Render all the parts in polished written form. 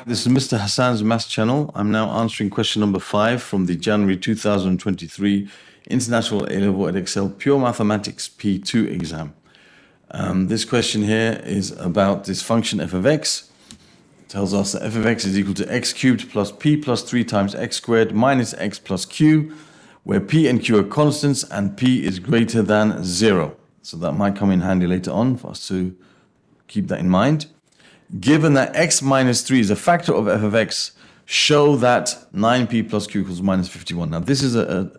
This is Mr. Hassan's Maths channel. I'm now answering question number 5 from the January 2023 International A-Level Edexcel Pure Mathematics P2 exam. This question here is about this function f of x. It tells us that f of x is equal to x cubed plus p plus 3 times x squared minus x plus q, where p and q are constants and p is greater than 0. So that might come in handy later on for us to keep that in mind. Given that x minus 3 is a factor of f of x, show that 9p plus q equals minus 51. Now, this is a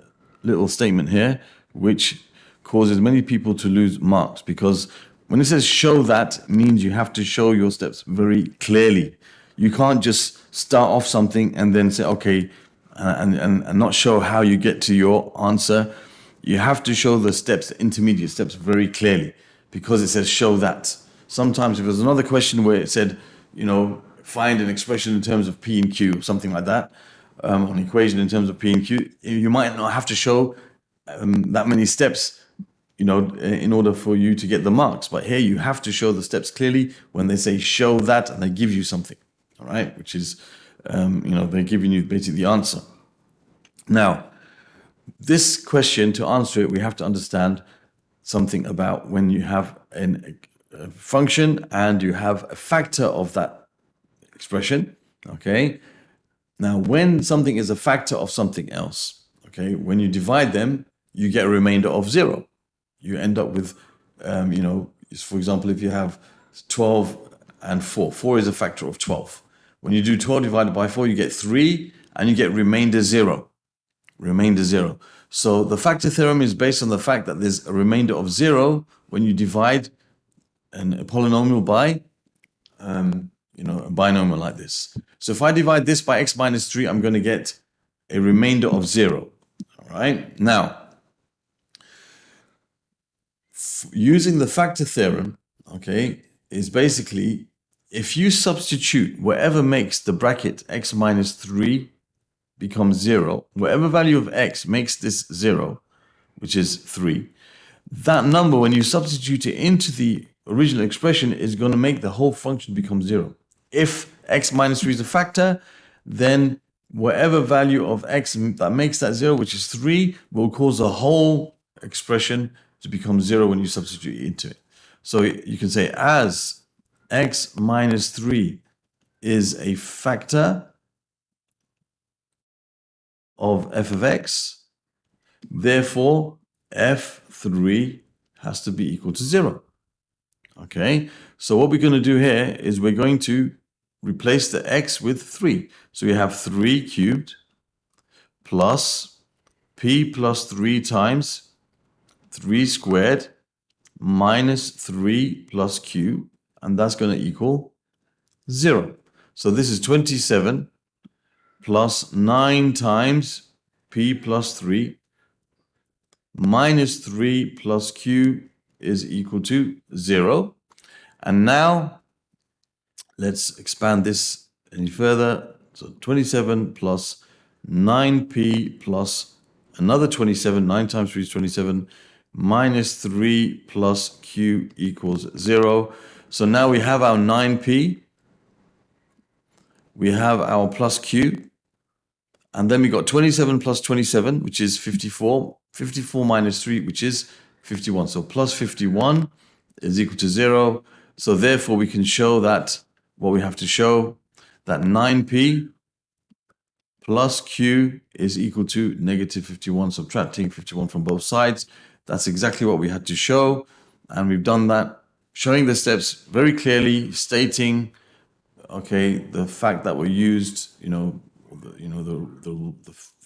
little statement here which causes many people to lose marks, because when it says show that, it means you have to show your steps very clearly. You can't just start off something and then say, okay, and not show how you get to your answer. You have to show the steps, the intermediate steps, very clearly, because it says show that. Sometimes if there's another question where it said, find an expression in terms of p and q, something like that, an equation in terms of p and q, you might not have to show that many steps, in order for you to get the marks. But here you have to show the steps clearly when they say show that and they give you something, all right, which is, they're giving you basically the answer. Now, this question, to answer it, we have to understand something about when you have a function and you have a factor of that expression, okay? Now, when something is a factor of something else, okay, when you divide them, you get a remainder of 0. You end up with, for example, if you have 12 and 4, 4 is a factor of 12. When you do 12 divided by 4, you get 3 and you get remainder 0. Remainder 0. So the factor theorem is based on the fact that there's a remainder of 0 when you divide a polynomial by, a binomial like this. So if I divide this by x minus 3, I'm going to get a remainder of 0. All right. Now, using the factor theorem, okay, is basically if you substitute whatever makes the bracket x minus 3 become 0, whatever value of x makes this 0, which is 3, that number, when you substitute it into the original expression, is going to make the whole function become 0. If x minus 3 is a factor, then whatever value of x that makes that 0, which is 3, will cause the whole expression to become 0 when you substitute it into it. So you can say as x minus 3 is a factor of f of x, therefore f3 has to be equal to 0. Okay, so what we're going to do here is we're going to replace the x with 3. So we have 3 cubed plus p plus 3 times 3 squared minus 3 plus q, and that's going to equal 0. So this is 27 plus 9 times p plus 3 minus 3 plus q is equal to 0. And now let's expand this any further. So 27 plus 9p plus another 27, 9 times 3 is 27, minus 3 plus q equals 0. So now we have our 9p, we have our plus q, and then we got 27 plus 27, which is 54, 54 minus 3, which is 51. So plus 51 is equal to 0. So therefore we can show that, what we have to show, that 9p plus q is equal to negative 51, subtracting 51 from both sides. That's exactly what we had to show. And we've done that, showing the steps very clearly, stating, okay, the fact that we used, the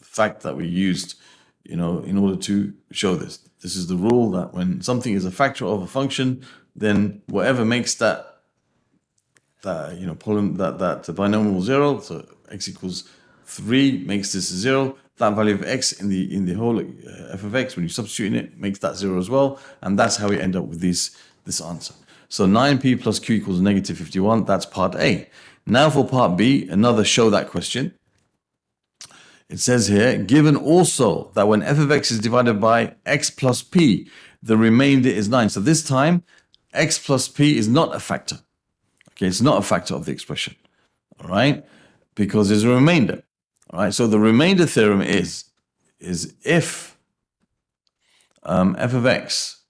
fact that we used, in order to show this. This is the rule that when something is a factor of a function, then whatever makes that binomial 0, so x equals 3 makes this 0. That value of x in the whole f of x, when you substitute in it, makes that 0 as well, and that's how we end up with this answer. So 9p plus q equals negative 51. That's part A. Now for part B, another show that question. It says here, given also that when f of x is divided by x plus p, the remainder is 9. So this time, x plus p is not a factor. Okay, it's not a factor of the expression. All right? Because there's a remainder, all right? So the remainder theorem is if f of x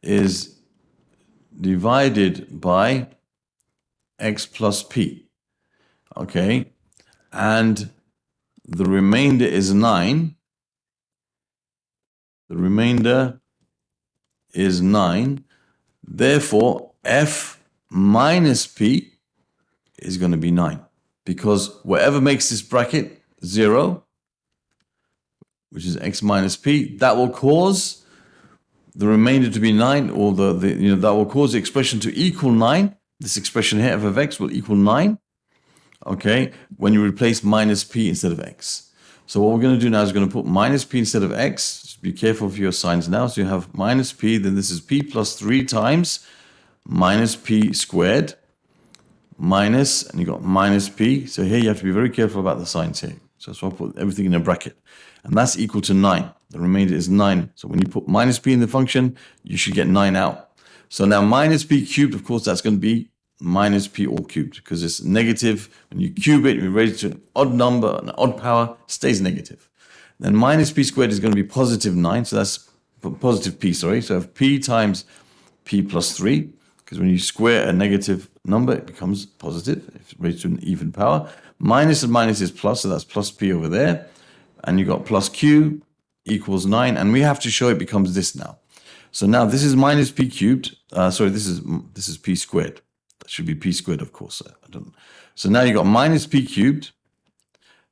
is divided by x plus p, okay, and the remainder is 9, the remainder is 9, therefore f minus p is going to be 9, because whatever makes this bracket 0, which is x minus p, that will cause the remainder to be 9, or that will cause the expression to equal 9. This expression here, f of x, will equal 9, okay, when you replace minus p instead of x. So what we're going to do now is we're going to put minus p instead of x. Just be careful for your signs now. So you have minus p, then this is p plus 3 times minus p squared, minus, and you got minus p. So here you have to be very careful about the signs here. So that's why I put everything in a bracket. And that's equal to 9. The remainder is 9. So when you put minus p in the function, you should get 9 out. So now minus p cubed, of course, that's going to be minus p all cubed, because it's negative. When you cube it, you raise it to an odd number, an odd power, stays negative. Then minus p squared is going to be positive 9. So that's positive p, sorry. So I have p times p plus 3, because when you square a negative number, it becomes positive, if it's raised to an even power. Minus and minus is plus, so that's plus p over there. And you got plus q equals 9, and we have to show it becomes this now. So now this is minus p cubed. Sorry, this is p squared. That should be p squared, of course. I don't. So now you got minus p cubed.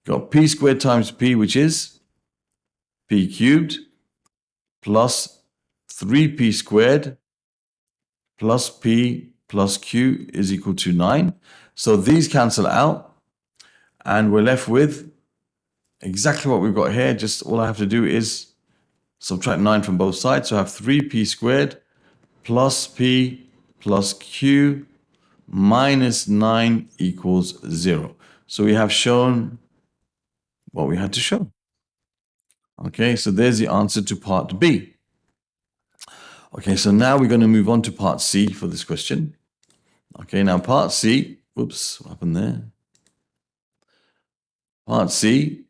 You got p squared times p, which is p cubed, plus 3p squared plus p plus q is equal to 9. So these cancel out, and we're left with exactly what we've got here. Just all I have to do is subtract 9 from both sides. So I have 3p squared plus p plus q minus 9 equals 0. So we have shown what we had to show. Okay, so there's the answer to part B. Okay, so now we're going to move on to part C for this question. Okay, now part C, whoops, what happened there? Part C,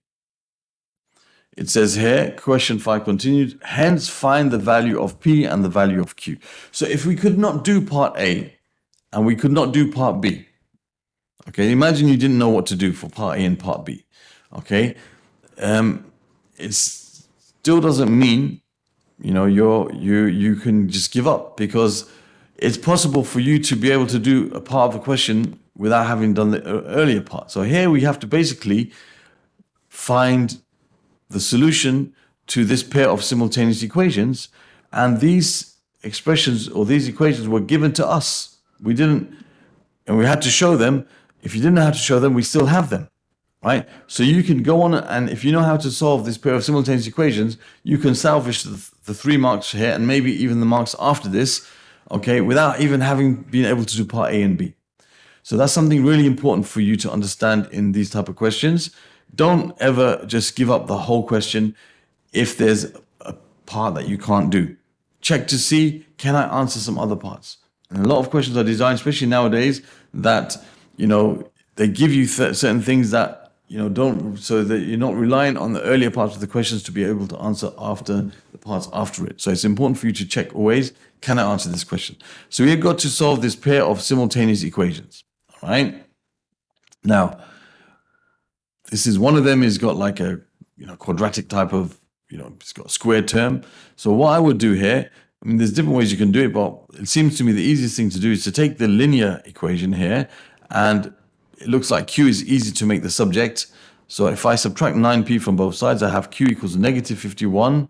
it says here, question 5 continued, hence find the value of P and the value of Q. So if we could not do part A and we could not do part B, okay, imagine you didn't know what to do for part A and part B, okay, it still doesn't mean, you can just give up, because it's possible for you to be able to do a part of a question without having done the earlier part. So here we have to basically find the solution to this pair of simultaneous equations, and these expressions or these equations were given to us. We didn't, and we had to show them. If you didn't know how to show them, we still have them, right? So you can go on, and if you know how to solve this pair of simultaneous equations, you can salvage the 3 marks here and maybe even the marks after this, okay, without even having been able to do part A and B. So that's something really important for you to understand in these type of questions. Don't ever just give up the whole question if there's a part that you can't do. Check to see, can I answer some other parts? And a lot of questions are designed, especially nowadays, that, they give you certain things that, don't, so that you're not relying on the earlier parts of the questions to be able to answer after the parts after it. So it's important for you to check always, can I answer this question? So we've got to solve this pair of simultaneous equations, all right? Now, this is one of them is got like a quadratic type of, it's got a square term. So what I would do here, there's different ways you can do it, but it seems to me the easiest thing to do is to take the linear equation here, and it looks like Q is easy to make the subject. So if I subtract 9p from both sides, I have Q equals negative 51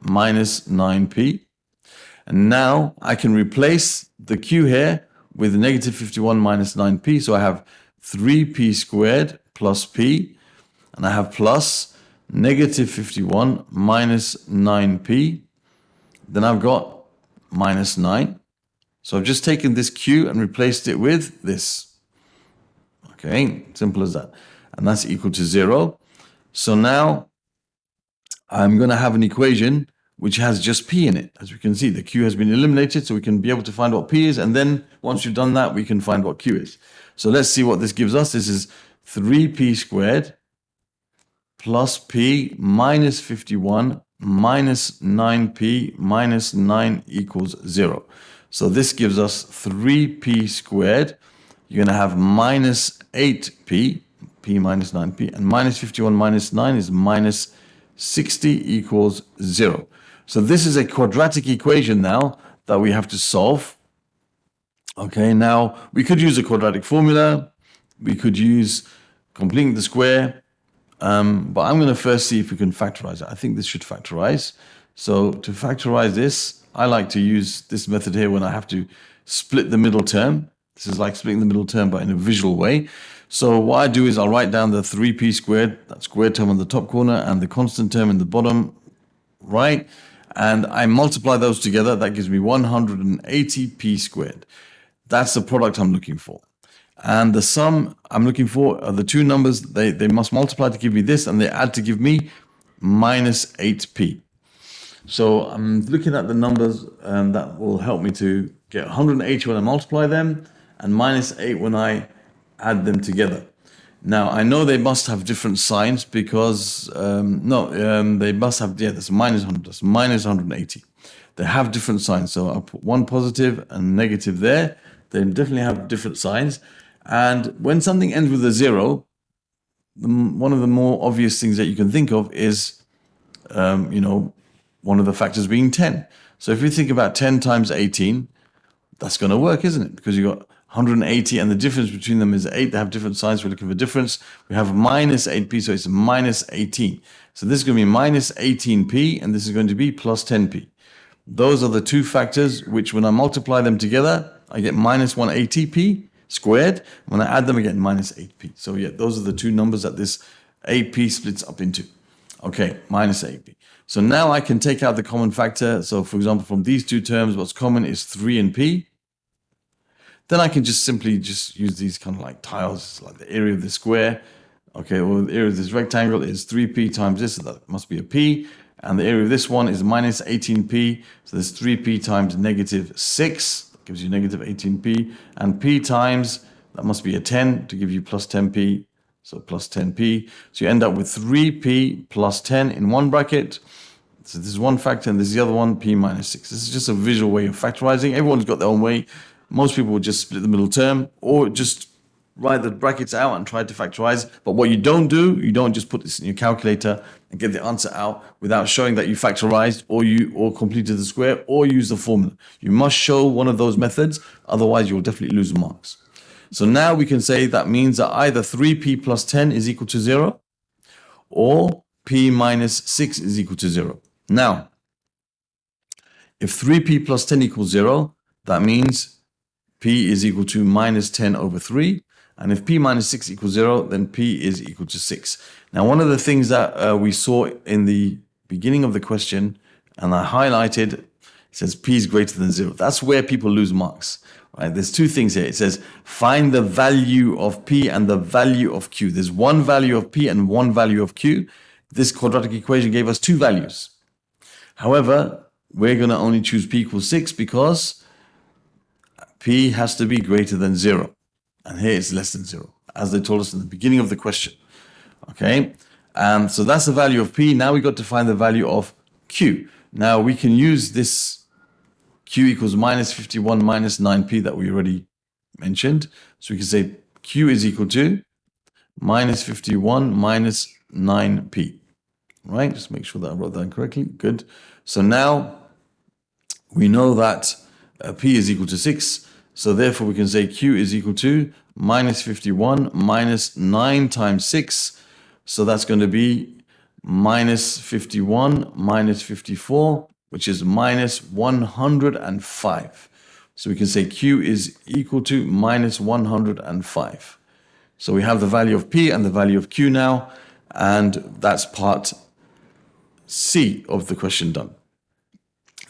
minus 9p. And now I can replace the Q here with negative 51 minus 9p. So I have 3p squared plus p, and I have plus negative 51 minus 9p. Then I've got minus 9. So I've just taken this Q and replaced it with this. Okay, simple as that. And that's equal to 0. So now I'm going to have an equation which has just p in it. As we can see, the q has been eliminated, so we can be able to find what p is, and then once we've done that, we can find what q is. So let's see what this gives us. This is 3p squared plus p minus 51 minus 9p minus 9 equals 0. So this gives us 3p squared. You're going to have minus 8p, p minus 9p, and minus 51 minus 9 is minus 60 equals 0. So this is a quadratic equation now that we have to solve. Okay, now we could use a quadratic formula. We could use completing the square. But I'm going to first see if we can factorize it. I think this should factorize. So to factorize this, I like to use this method here when I have to split the middle term. This is like splitting the middle term, but in a visual way. So what I do is I'll write down the 3p squared, that squared term on the top corner, and the constant term in the bottom right. And I multiply those together. That gives me 180p squared. That's the product I'm looking for. And the sum I'm looking for are the two numbers. They must multiply to give me this, and they add to give me minus 8p. So I'm looking at the numbers, and that will help me to get 180 when I multiply them, and minus 8 when I add them together. Now, I know they must have different signs because, they must have, that's minus 100, that's minus 180. They have different signs. So I'll put one positive and negative there. They definitely have different signs. And when something ends with a 0, one of the more obvious things that you can think of is, one of the factors being 10. So if you think about 10 times 18, that's going to work, isn't it? Because you've got 180 and the difference between them is 8. They have different signs. We're looking for difference. We have minus 8p, so it's minus 18. So this is going to be minus 18p, and this is going to be plus 10p. Those are the two factors which, when I multiply them together, I get minus 180p squared. When I add them, I get minus 8p. So yeah, those are the two numbers that this 8p splits up into. Okay, minus 8p. So now I can take out the common factor. So for example, from these two terms, what's common is 3 and p. Then I can just simply use these kind of like tiles, like the area of the square. Okay, well, the area of this rectangle is 3p times this, so that must be a p. And the area of this one is minus 18p. So there's 3p times negative 6. That gives you negative 18p. And p times, that must be a 10 to give you plus 10p. So plus 10p. So you end up with 3p plus 10 in one bracket. So this is one factor, and this is the other one, p minus 6. This is just a visual way of factorizing. Everyone's got their own way. Most people would just split the middle term or just write the brackets out and try to factorize. But what you don't do, you don't just put this in your calculator and get the answer out without showing that you factorized or completed the square or use the formula. You must show one of those methods, otherwise you'll definitely lose marks. So now we can say that means that either 3p plus 10 is equal to 0 or p minus 6 is equal to 0. Now, if 3p plus 10 equals 0, that means p is equal to minus 10 over 3. And if p minus 6 equals 0, then p is equal to 6. Now, one of the things that we saw in the beginning of the question, and I highlighted, it says p is greater than 0. That's where people lose marks. Right? There's two things here. It says find the value of p and the value of q. There's one value of p and one value of q. This quadratic equation gave us two values. However, we're going to only choose p equals 6 because p has to be greater than 0. And here it's less than 0, as they told us in the beginning of the question. Okay, so that's the value of p. Now we got to find the value of q. Now we can use this q equals minus 51 minus 9p that we already mentioned. So we can say q is equal to minus 51 minus 9p. Right, just make sure that I wrote that correctly. Good. So now we know that p is equal to 6. So therefore we can say q is equal to minus 51 minus 9 times 6. So that's going to be minus 51 minus 54, which is minus 105. So we can say q is equal to minus 105. So we have the value of p and the value of q now, and that's part C of the question done.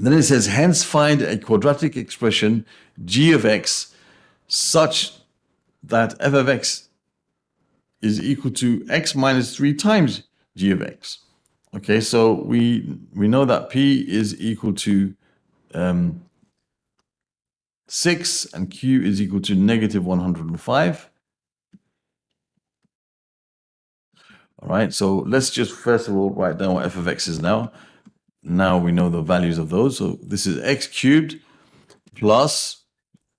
Then it says, hence find a quadratic expression g of x such that f of x is equal to x minus 3 times g of x. Okay, so we know that P is equal to 6 and Q is equal to negative 105. All right, so let's just first of all write down what f of x is now. Now we know the values of those. So this is x cubed plus,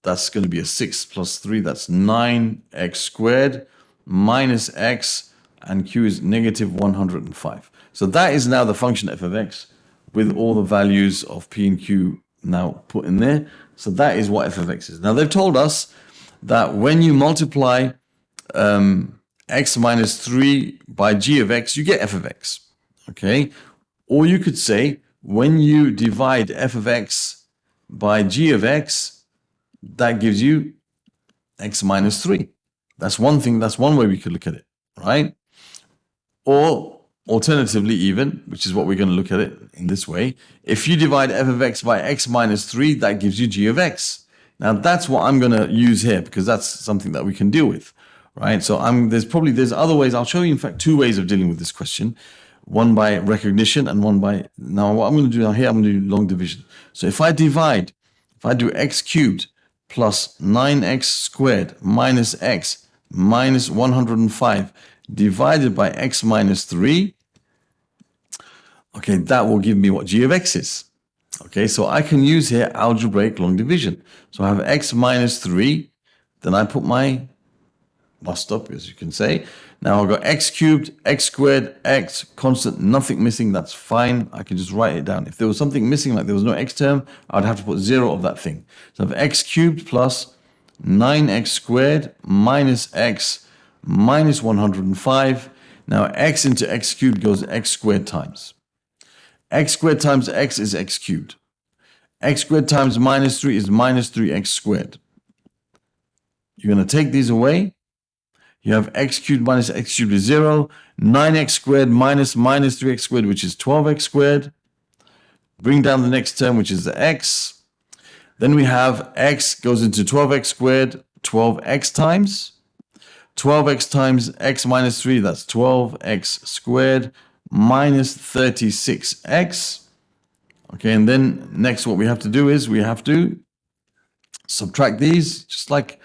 that's going to be a 6 plus 3, that's 9x squared minus x, and q is negative 105. So that is now the function f of x with all the values of p and q now put in there. So that is what f of x is. Now they've told us that when you multiply x minus 3 by g of x, you get f of x. Okay? Or you could say, when you divide f of x by g of x, that gives you x minus 3. That's one thing, that's one way we could look at it, right? Or alternatively even, which is what we're going to look at it in this way, if you divide f of x by x minus 3, that gives you g of x. Now that's what I'm going to use here because that's something that we can deal with, right? So there's other ways. I'll show you, in fact, two ways of dealing with this question. One by recognition and one by, now what I'm going to do now here, I'm going to do long division. So if I do x cubed plus 9x squared minus x minus 105 divided by x minus 3, okay, that will give me what g of x is. Okay, so I can use here algebraic long division. So I have x minus 3, then I put my bus stop, as you can say. Now I've got x cubed, x squared, x, constant, nothing missing, that's fine. I can just write it down. If there was something missing, like there was no x term, I'd have to put 0 of that thing. So I have x cubed plus 9x squared minus x minus 105. Now x into x cubed goes x squared times. X squared times x is x cubed. X squared times minus 3 is minus 3x squared. You're going to take these away. You have x cubed minus x cubed is 0. 9x squared minus 3x squared, which is 12x squared. Bring down the next term, which is the x. Then we have x goes into 12x squared, 12x times. 12x times x minus 3, that's 12x squared minus 36x. Okay, and then next what we have to do is we have to subtract these, just like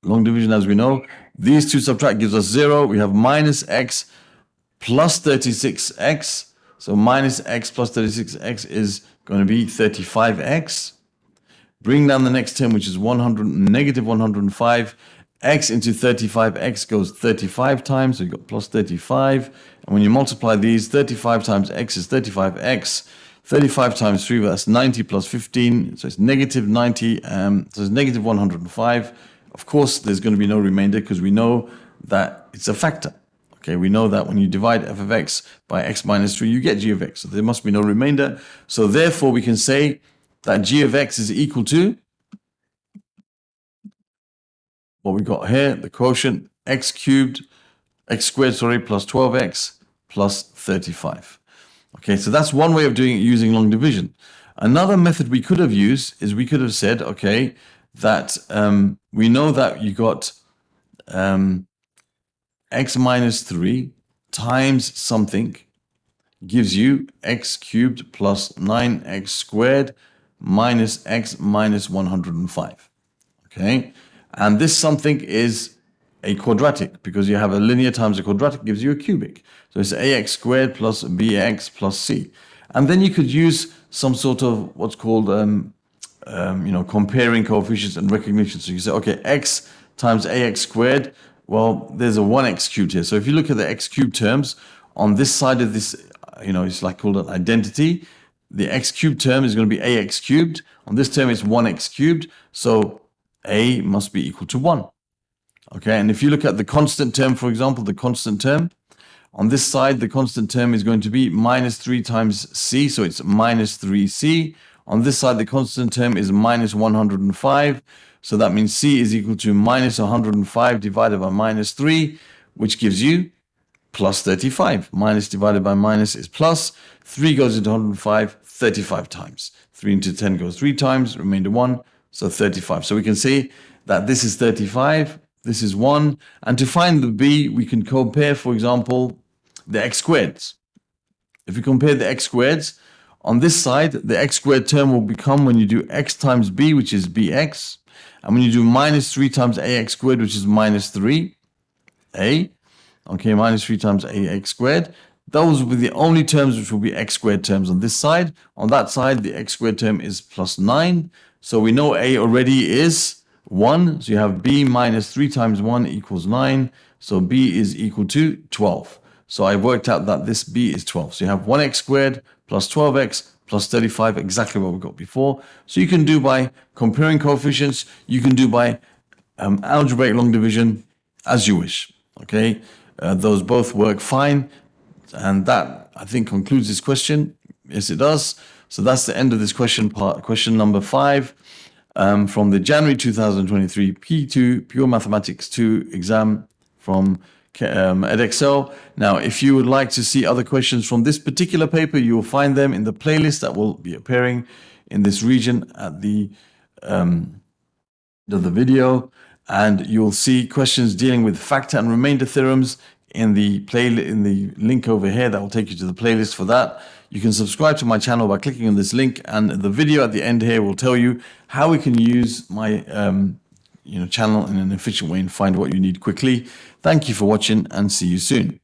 long division as we know. These two subtract gives us 0. We have minus x plus 36x. So minus x plus 36x is going to be 35x. Bring down the next term, which is negative 105. X into 35x goes 35 times. So you've got plus 35. And when you multiply these, 35 times x is 35x. 35 times 3, that's 90 plus 15. So it's negative 90. So it's negative 105. Of course, there's going to be no remainder because we know that it's a factor. Okay, we know that when you divide f of x by x minus 3, you get g of x. So there must be no remainder. So therefore, we can say that g of x is equal to what we got here, the quotient x squared, plus 12x plus 35. Okay, so that's one way of doing it using long division. Another method we could have used is we could have said, okay, that we know that you got x minus 3 times something gives you x cubed plus 9x squared minus x minus 105. Okay, and this something is a quadratic because you have a linear times a quadratic gives you a cubic. So it's ax squared plus bx plus c. And then you could use some sort of what's called comparing coefficients and recognition. So you say, okay, x times ax squared, well, there's a 1x cubed here. So if you look at the x cubed terms, on this side of this, it's like called an identity. The x cubed term is going to be ax cubed. On this term, it's 1x cubed. So a must be equal to 1. Okay, and if you look at the constant term, for example, the constant term, on this side, the constant term is going to be minus 3 times c, so it's minus 3c. On this side, the constant term is minus 105, so that means c is equal to minus 105 divided by minus 3, which gives you plus 35. Minus divided by minus is plus. 3 goes into 105 35 times. 3 into 10 goes 3 times, remainder 1, so 35. So we can see that this is 35, this is 1, and to find the b, we can compare, for example, the x squareds. if you compare the x squareds, on this side, the x squared term will become when you do x times b, which is bx, and when you do minus 3 times ax squared, which is minus 3a, okay, minus 3 times ax squared, those will be the only terms which will be x squared terms on this side. On that side, the x squared term is plus 9. So we know a already is 1. So you have b minus 3 times 1 equals 9. So b is equal to 12. So I worked out that this b is 12. So you have 1x squared plus 12x plus 35, exactly what we got before. So you can do by comparing coefficients. You can do by algebraic long division, as you wish. Okay, those both work fine. And that, I think, concludes this question. Yes, it does. So that's the end of this question part. Question number 5 from the January 2023 P2 Pure Mathematics 2 exam from Edexcel. Now, if you would like to see other questions from this particular paper, you will find them in the playlist that will be appearing in this region at the video. And you'll see questions dealing with factor and remainder theorems in the link over here that will take you to the playlist for that. You can subscribe to my channel by clicking on this link, and the video at the end here will tell you how we can use my channel in an efficient way and find what you need quickly. Thank you for watching, and see you soon.